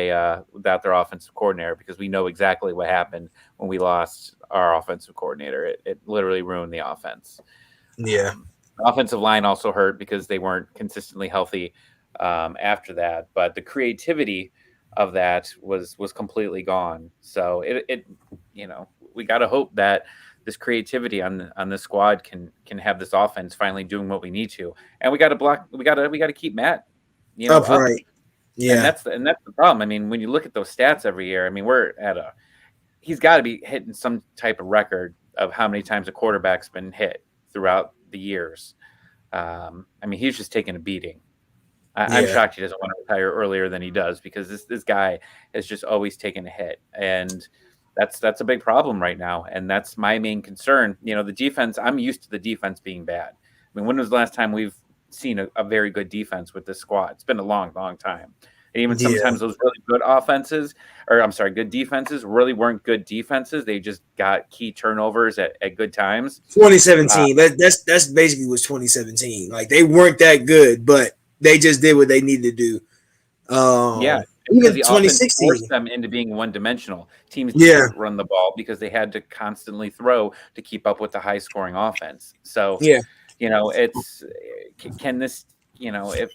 without their offensive coordinator, because we know exactly what happened when we lost our offensive coordinator. It literally ruined the offense.
yeah,
Offensive line also hurt because they weren't consistently healthy after that. But the creativity of that was completely gone. So it we got to hope that this creativity on this squad can have this offense finally doing what we need to. And we got to keep Matt up.
upright.
And
Yeah,
that's the problem. I mean, when you look at those stats every year, I mean, he's got to be hitting some type of record of how many times a quarterback's been hit throughout the years. I mean, he's just taking a beating. I'm
yeah,
shocked he doesn't want to retire earlier than he does, because this guy has just always taken a hit, and that's a big problem right now. And that's my main concern. The defense. I'm used to the defense being bad. I mean, when was the last time we've seen a very good defense with this squad? It's been a long, long time. And even
yeah.
sometimes those really good offenses, or I'm sorry, good defenses, really weren't good defenses. They just got key turnovers at good times. Uh,
2017. That's basically was 2017. Like they weren't that good, but they just did what they needed to do.
Yeah, because
Even
the offense forced
2016.
them into being one-dimensional. Teams
Yeah,
couldn't run the ball because they had to constantly throw to keep up with the high-scoring offense. So,
yeah,
it's can this, if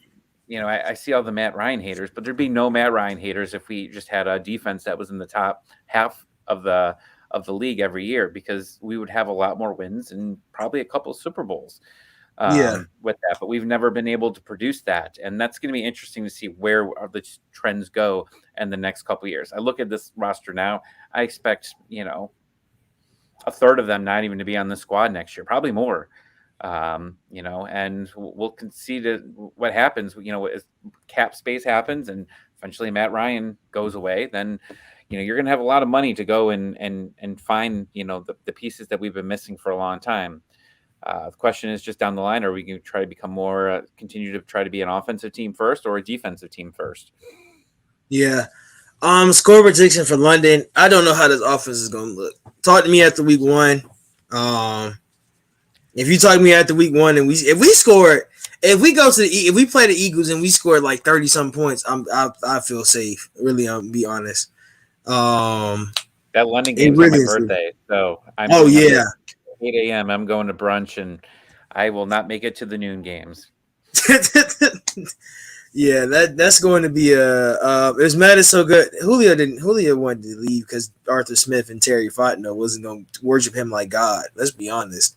I see all the Matt Ryan haters, but there'd be no Matt Ryan haters if we just had a defense that was in the top half of the league every year, because we would have a lot more wins and probably a couple of Super Bowls
yeah,
with that. But we've never been able to produce that, and that's going to be interesting to see where the trends go in the next couple of years. I look at this roster now. I expect a third of them not even to be on the squad next year, probably more. And we'll concede what happens. As cap space happens, and eventually Matt Ryan goes away, then you're going to have a lot of money to go and find the pieces that we've been missing for a long time. The question is just down the line: are we going to try to become more, continue to try to be an offensive team first or a defensive team first?
yeah. Score prediction for London. I don't know how this offense is gonna look. Talk to me after week one. Um, if you talk to me after week one and if we go to if we play the Eagles and we scored like 30 some points, I feel safe. Really, I'll be honest. Um,
That London
it
game's on
really
my
is.
birthday, so I'm
Oh
doing it
yeah.
at 8 a.m. I'm going to brunch, and I will not make it to the noon games.
Yeah, that's going to be it was mad is so good. Julio wanted to leave because Arthur Smith and Terry Fontenot wasn't going to worship him like God. Let's be honest.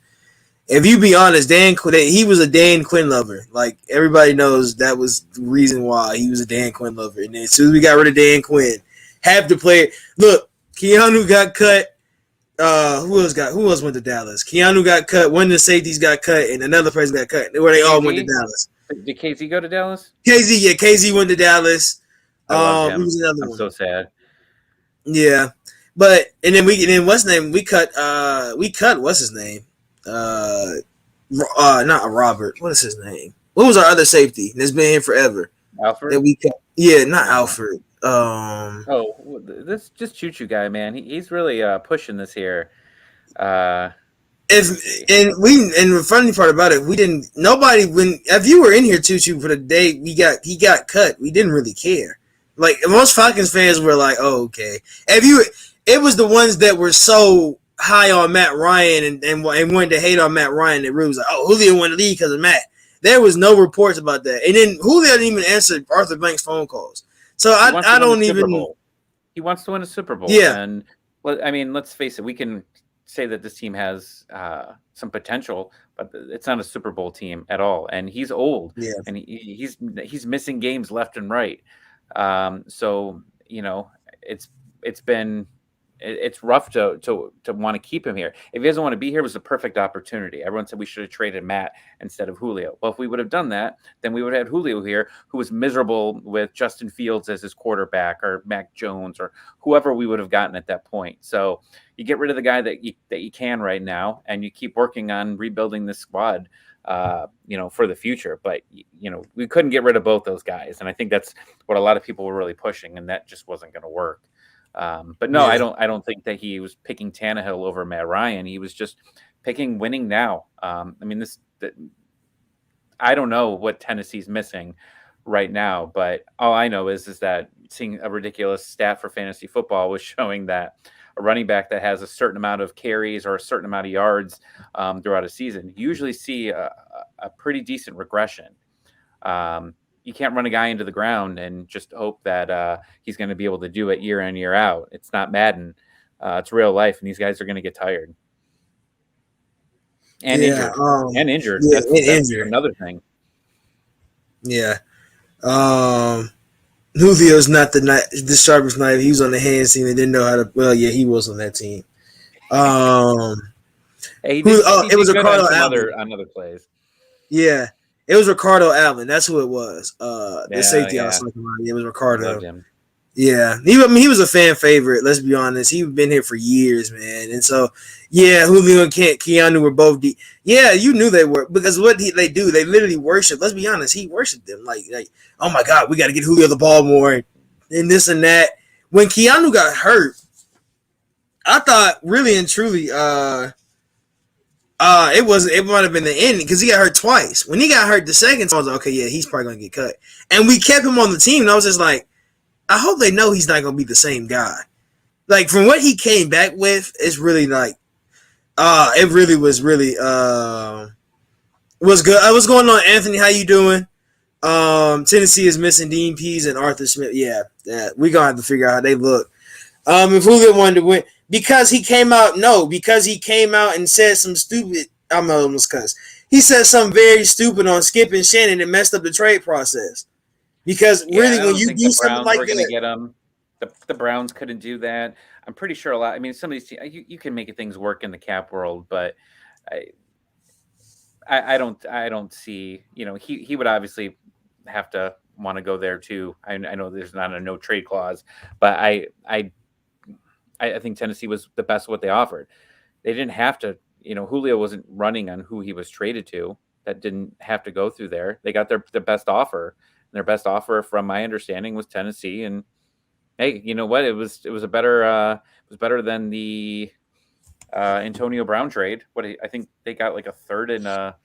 If you be honest, he was a Dan Quinn lover. Like everybody knows that was the reason why he was a Dan Quinn lover. And then as soon as we got rid of Dan Quinn, half the player look, Keanu got cut. Who else went to Dallas? Keanu got cut, one of the safeties got cut, and another person got cut. Where they all went to
KZ,
Dallas.
did KZ go to Dallas?
KZ went to Dallas.
I loved
Who
him.
was another
I'm
one?
so sad.
Yeah. But and then what's his name? We cut what's his name? Uh Not Robert. What is his name? What was our other safety that's been here forever? That
Alfred?
we cut. Yeah, not
Uh,
Alfred.
this just choo choo guy, man. He's really pushing this here.
If
Let's see.
and the funny part about it, we didn't nobody when if you were in here Tutu for the day he got cut, we didn't really care. Like most Falcons fans were like, oh, okay. If you it was the ones that were so high on Matt Ryan and wanted to hate on Matt Ryan that really was like, oh, Julio wanted to leave because of Matt. There was no reports about that. And then Julio didn't even answer Arthur Blank's phone calls. So
He wants to
I
win a
don't
Super
even
Bowl. He wants to win a Super Bowl,
yeah,
and I mean, let's face it. We can say that this team has some potential, but it's not a Super Bowl team at all. And he's old,
yeah,
and he's missing games left and right. So it's been it's rough to want to keep him here. If he doesn't want to be here, it was a perfect opportunity. Everyone said we should have traded Matt instead of Julio. Well, if we would have done that, then we would have had Julio here, who was miserable with Justin Fields as his quarterback, or Mac Jones, or whoever we would have gotten at that point. So you get rid of the guy that you can right now, and you keep working on rebuilding this squad, for the future. But we couldn't get rid of both those guys, and I think that's what a lot of people were really pushing, and that just wasn't going to work. But no,
Yeah.
I don't think that he was picking Tannehill over Matt Ryan. He was just picking winning now. I don't know what Tennessee's missing right now, but all I know is that seeing a ridiculous stat for fantasy football was showing that a running back that has a certain amount of carries or a certain amount of yards throughout a season, you usually see a pretty decent regression. You can't run a guy into the ground and just hope that he's going to be able to do it year in, year out. It's not Madden. It's real life, and these guys are going to get tired and
Yeah.
injured.
Yeah,
That's
injured.
another thing.
Yeah. Julio's not the sharpest knife. He was on the hands team and didn't know how to. Well, yeah, he was on that team.
Hey,
it was Ricardo
Allen
Allen.
on other plays.
Yeah, it was Ricardo Allen. That's who it was. The safety I was
Yeah.
talking about. It was Ricardo.
Loved him.
Yeah, he was a fan favorite. Let's be honest. He's been here for years, man. And so, yeah, Julio and Keanu were both deep. Yeah, you knew they were, because what they do, they literally worship. Let's be honest, he worshipped them. Like, oh my God, we got to get Julio the ball more, and this and that. When Keanu got hurt, I thought really and truly, it might have been the ending, because he got hurt twice. When he got hurt the second time, I was like, okay, yeah, he's probably gonna get cut. And we kept him on the team, and I was just like, I hope they know he's not gonna be the same guy. Like, from what he came back with, it's really like, it really was good. What's going on, Anthony? How you doing? Tennessee is missing Dean Pease and Arthur Smith. Yeah, we gonna have to figure out how they look. If Julio wanted to win, because he came out and said some stupid. I'm almost cuss. He said something very stupid on Skip and Shannon that messed up the trade process. Because really, when you do something like that,
going to get them. The Browns couldn't do that. I'm pretty sure a lot. I mean, some of these teams, you can make things work in the cap world, but I don't see. He would obviously have to want to go there too. I know there's not a no trade clause, but I think Tennessee was the best of what they offered. They didn't have to. Julio wasn't running on who he was traded to. That didn't have to go through there. They got their best offer. Their best offer, from my understanding, was Tennessee. And hey, you know what? It was better than the Antonio Brown trade. I think they got like a third and a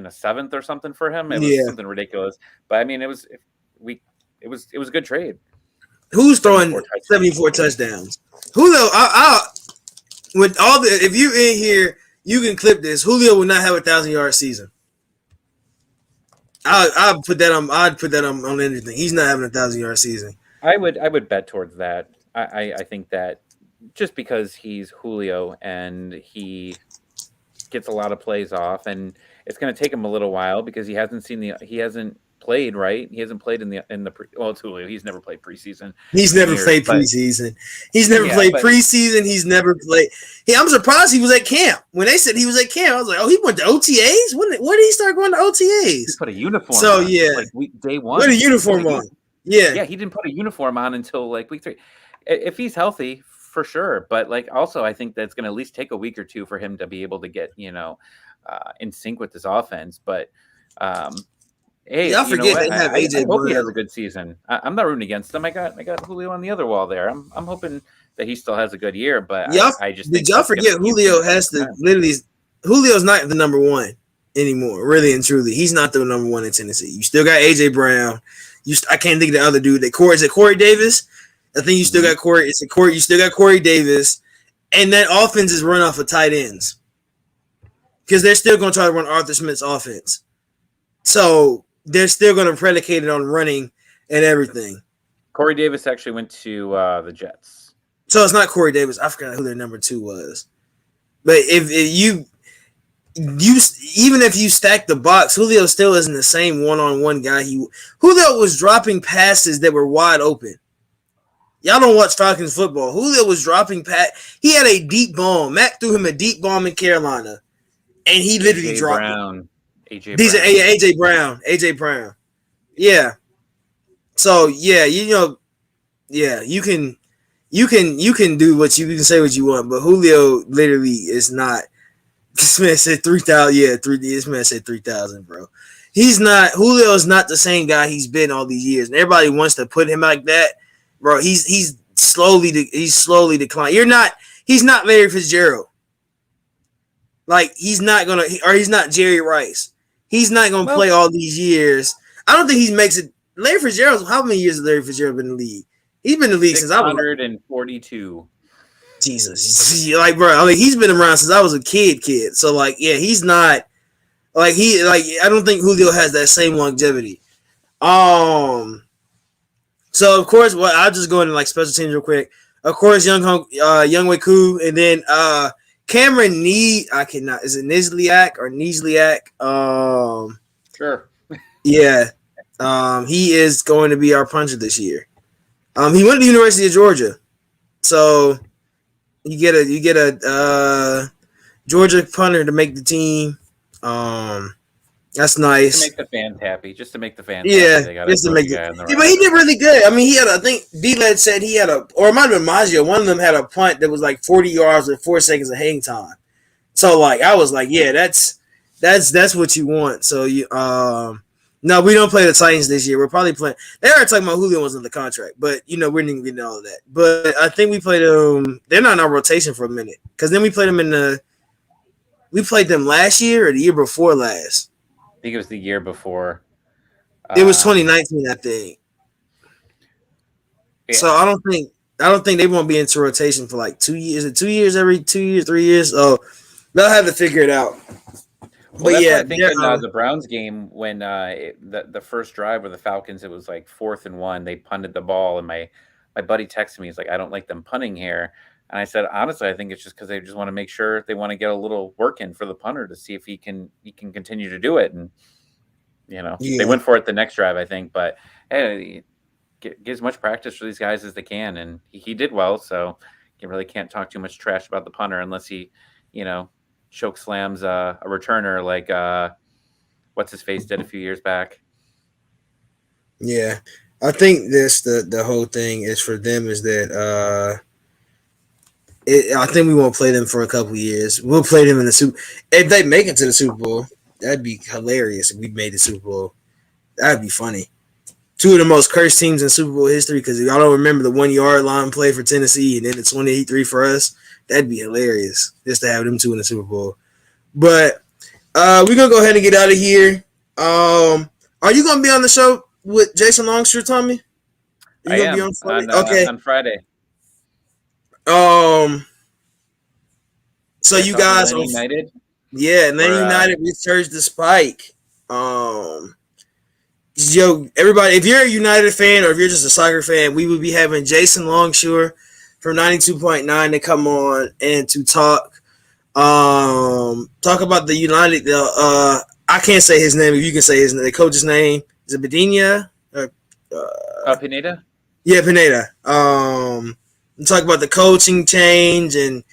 seventh or something for him. It was something ridiculous. But I mean, it was a good trade.
Who's throwing 74 touchdowns? Julio. With all the, if you in here, you can clip this. Julio will not have 1,000-yard season. I'd put that on anything. He's not having 1,000-yard season.
I would bet towards that. I think that just because he's Julio and he gets a lot of plays off, and it's going to take him a little while because he hasn't played, right? He hasn't played in the it's Julio. He's never played preseason.
He's never played preseason. He's never played preseason. He's never played. I'm surprised he was at camp. When they said he was at camp, I was like, oh, he went to OTAs? When did he start going to OTAs?
He put a uniform
on.
Yeah. Like day one.
Put a uniform on. Yeah.
Yeah, he didn't put a uniform on until like week 3. If he's healthy, for sure. But like also I think that's going to at least take a week or two for him to be able to get, in sync with this offense. But hey,
I forget they have AJ.
I hope he has a good season. I'm not rooting against him. I got Julio on the other wall there. I'm hoping that he still has a good year. But I just
did y'all forget Julio has to literally? Julio's not the number one anymore. Really and truly, he's not the number one in Tennessee. You still got AJ Brown. I can't think of the other dude. Is it Corey Davis? I think you still got Corey. You still got Corey Davis, and that offense is run off of tight ends because they're still going to try to run Arthur Smith's offense. So they're still going to predicate it on running and everything.
Corey Davis actually went to the Jets.
So it's not Corey Davis. I forgot who their number 2 was. But if you even if you stack the box, Julio still isn't the same one-on-one guy. Julio was dropping passes that were wide open. Y'all don't watch Falcons football. Julio was dropping pat. He had a deep bomb. Matt threw him a deep bomb in Carolina, and he literally
AJ
dropped it.
Brown. AJ
These are
Brown.
AJ Brown. AJ Brown. Yeah. So yeah, yeah, you can do what you can say what you want, but Julio literally is not. This man said 3,000. Yeah, this man said 3,000, bro. He's not. Julio is not the same guy he's been all these years, and everybody wants to put him like that, bro. He's slowly declining. He's not Larry Fitzgerald. Like he's not gonna, or he's not Jerry Rice. He's not gonna play all these years. I don't think he makes it. Larry Fitzgerald. How many years has Larry Fitzgerald been in the league? He's been in the league since I was
142.
Jesus, like bro, I mean he's been around since I was a kid. So like, yeah, he's not like I don't think Julio has that same longevity. So of course, I'll just go into like special teams real quick. Of course, Younghoe Koo, and then Cameron I cannot. Is it Nisliak or Nisliak?
Sure.
Yeah. He is going to be our puncher this year. He went to the University of Georgia, so. You get a Georgia punter to make the team. That's nice.
To make the fans happy. Just to make the fans
happy. Yeah, just to make it. Yeah, but he did really good. I mean, he had. I think D-Led said he had or it might have been Maggio. One of them had a punt that was like 40 yards with 4 seconds of hang time. So like, I was like, yeah, that's what you want. So you no, we don't play the Titans this year. We're probably playing. They are talking about Julio was in the contract, but we're not even getting all of that. But I think we played them. They're not in our rotation for a minute because then we played them we played them last year or the year before last.
I think it was the year before.
It was 2019, I think. Yeah. So I don't think they won't be into rotation for like 2 years. Is it 2 years? Every 2 years, 3 years? Oh, they'll have to figure it out.
Well, but yeah, I think in the Browns game when the first drive with the Falcons, it was like 4th and 1. They punted the ball, and my buddy texted me. He's like, "I don't like them punting here," and I said, "Honestly, I think it's just because they just want to make sure they want to get a little work in for the punter to see if he can continue to do it." And they went for it the next drive, I think. But hey, get as much practice for these guys as they can, and he did well. So you really can't talk too much trash about the punter unless he, choke slams a returner like what's his face did a few years back.
Yeah, I think the whole thing is for them is that I think we won't play them for a couple years. We'll play them in the Super. If they make it to the Super Bowl, that'd be hilarious. If we made the Super Bowl, that'd be funny. 2 of the most cursed teams in Super Bowl history because y'all don't remember the 1 yard line play for Tennessee and then the 23 for us. That'd be hilarious just to have them 2 in the Super Bowl. But we're gonna go ahead and get out of here. Are you gonna be on the show with Jason Longshore, Tommy?
I am. Be on Friday? Okay, on Friday.
So you guys
are United?
Yeah, Atlanta United researched the spike. Yo, everybody, if you're a United fan or if you're just a soccer fan, we will be having Jason Longshore from 92.9 to come on and to talk about the United. I can't say his name. If you can say his name, the coach's name is it Bedenia?
Pineda.
Yeah, Pineda. Talk about the coaching change and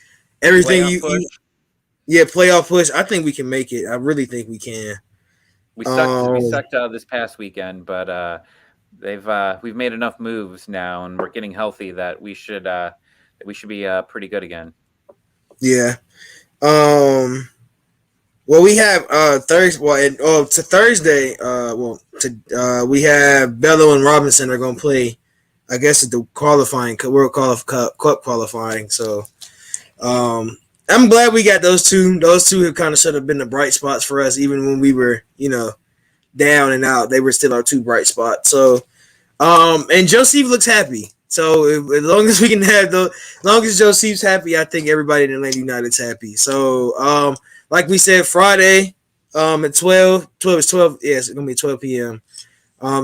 everything. Playoff push. I think we can make it. I really think we can.
We sucked this past weekend, but we've made enough moves now, and we're getting healthy that we should be pretty good again.
Yeah. Well, we have Thursday. Well, to Thursday. We have Bello and Robinson are going to play. I guess at the qualifying World Cup qualifying. So, I'm glad we got those two. Those two have kind of should have been the bright spots for us, even when we were, down and out. They were still our 2 bright spots. So, and Joseph looks happy. So as long as we can have as long as Joseph's happy, I think everybody in Atlanta United's happy. So, like we said, Friday, at 12 is 12. Yes, it's gonna be 12 p.m.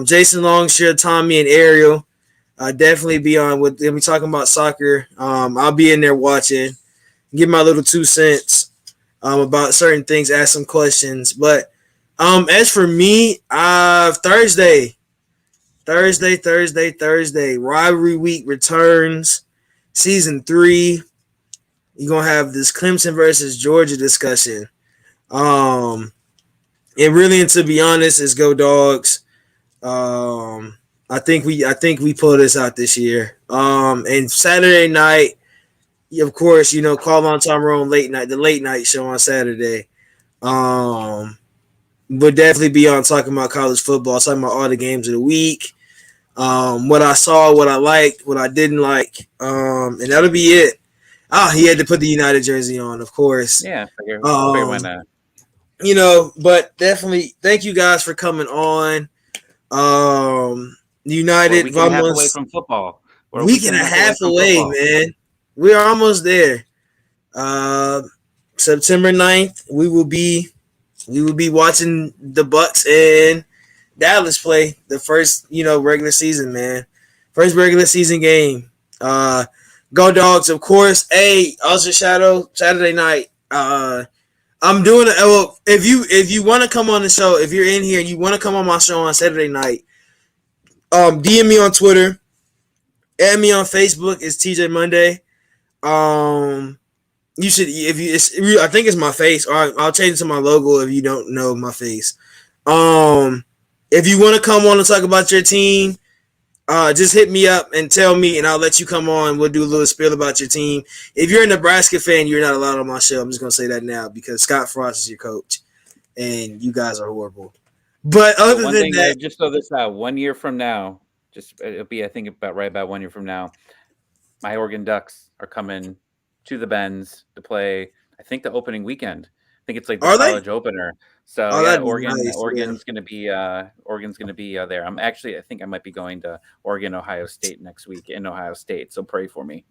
Jason Longshore, Tommy, and Ariel, definitely be on with them. We talking about soccer. I'll be in there watching, give my little 2 cents, about certain things, ask some questions. But, as for me, Thursday, Thursday. Rivalry week returns. Season 3. You're gonna have this Clemson versus Georgia discussion. And really, and to be honest, is go dogs. I think we pull this out this year. And Saturday night, of course, call on Tyrone the late night show on Saturday. Would definitely be on talking about college football, talking about all the games of the week. What I saw, what I liked, what I didn't like. And that'll be it. He had to put the United jersey on, of course.
Yeah, figure why not.
But definitely thank you guys for coming on. United,
week and a half away from football.
Week and a half away, man. We're almost there. September 9th, we will be watching the Bucks and Dallas play the first, regular season, man. First regular season game. Go dogs, of course. Hey, also Saturday night. I'm doing if you want to come on the show, if you're in here and you want to come on my show on Saturday night, DM me on Twitter, add me on Facebook. It's TJ Monday. You should I think it's my face, or I'll change it to my logo if you don't know my face. If you want to come on and talk about your team, just hit me up and tell me, and I'll let you come on. We'll do a little spiel about your team. If you're a Nebraska fan, you're not allowed on my show. I'm just going to say that now because Scott Frost is your coach, and you guys are horrible. But other than that,
just throw this out. 1 year from now, it'll be, I think, about 1 year from now, my Oregon Ducks are coming to the Benz to play, I think, the opening weekend. I think it's like the college opener. So Oregon's going to be there. I think I might be going to Oregon, Ohio State next week in Ohio State. So pray for me.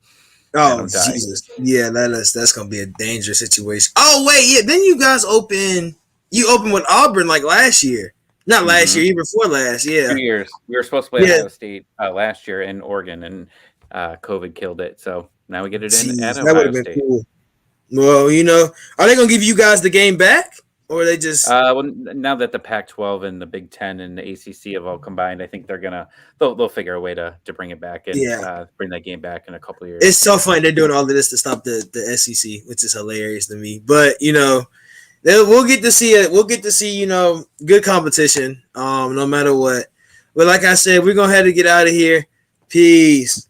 Oh Jesus, yeah, that's going to be a dangerous situation. Oh wait, yeah, then you guys open with Auburn like last year, not last year, year before last, yeah.
2 years. We were supposed to play Ohio State last year in Oregon, and COVID killed it. So now we get it in at Ohio State.
Cool. Well, are they going to give you guys the game back? Or are they just
now that the Pac-12 and the Big Ten and the ACC have all combined, I think they'll figure a way to bring it back and bring that game back in a couple of years.
It's so funny they're doing all of this to stop the SEC, which is hilarious to me. But we'll get to see it. We'll get to see good competition, no matter what. But like I said, we're gonna have to get out of here. Peace.